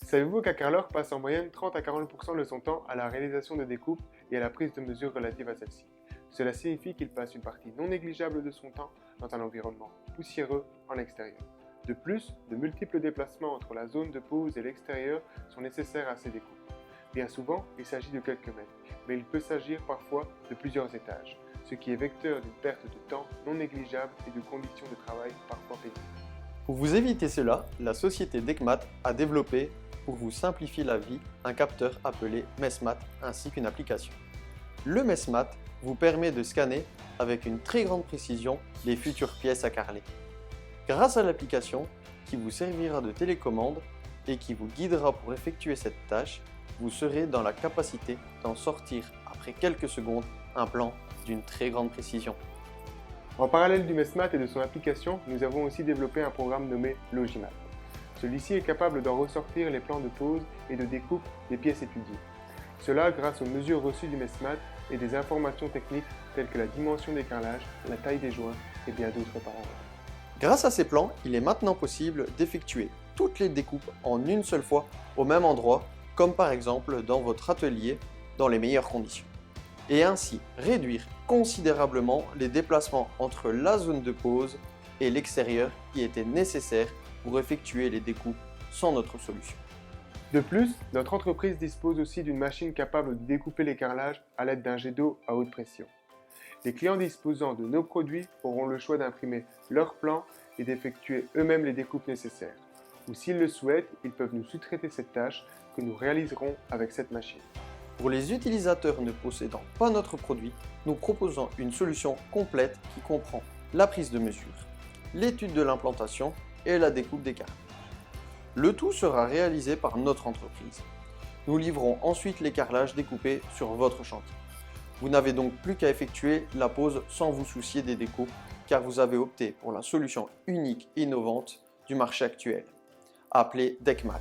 Savez-vous qu'un carreleur passe en moyenne 30 à 40% de son temps à la réalisation de découpes et à la prise de mesures relatives à celles-ci? Cela signifie qu'il passe une partie non négligeable de son temps dans un environnement poussiéreux en extérieur. De plus, de multiples déplacements entre la zone de pose et l'extérieur sont nécessaires à ces découpes. Bien souvent, il s'agit de quelques mètres, mais il peut s'agir parfois de plusieurs étages, ce qui est vecteur d'une perte de temps non négligeable et de conditions de travail parfois pénibles. Pour vous éviter cela, la société Decmat a développé, pour vous simplifier la vie, un capteur appelé Mesmat ainsi qu'une application. Le Mesmat vous permet de scanner avec une très grande précision les futures pièces à carreler. Grâce à l'application qui vous servira de télécommande et qui vous guidera pour effectuer cette tâche, vous serez dans la capacité d'en sortir après quelques secondes un plan d'une très grande précision. En parallèle du Mesmat et de son application, nous avons aussi développé un programme nommé Logimat. Celui-ci est capable d'en ressortir les plans de pose et de découpe des pièces étudiées. Cela grâce aux mesures reçues du Mesmat et des informations techniques telles que la dimension des carrelages, la taille des joints et bien d'autres paramètres. Grâce à ces plans, il est maintenant possible d'effectuer toutes les découpes en une seule fois au même endroit, comme par exemple dans votre atelier dans les meilleures conditions. Et ainsi réduire considérablement les déplacements entre la zone de pose et l'extérieur qui étaient nécessaires pour effectuer les découpes sans notre solution. De plus, notre entreprise dispose aussi d'une machine capable de découper les carrelages à l'aide d'un jet d'eau à haute pression. Les clients disposant de nos produits auront le choix d'imprimer leurs plans et d'effectuer eux-mêmes les découpes nécessaires. Ou s'ils le souhaitent, ils peuvent nous sous-traiter cette tâche que nous réaliserons avec cette machine. Pour les utilisateurs ne possédant pas notre produit, nous proposons une solution complète qui comprend la prise de mesure, l'étude de l'implantation et la découpe des carrelages. Le tout sera réalisé par notre entreprise. Nous livrons ensuite les carrelages découpés sur votre chantier. Vous n'avez donc plus qu'à effectuer la pose sans vous soucier des découpes car vous avez opté pour la solution unique et innovante du marché actuel, appelée Decmat.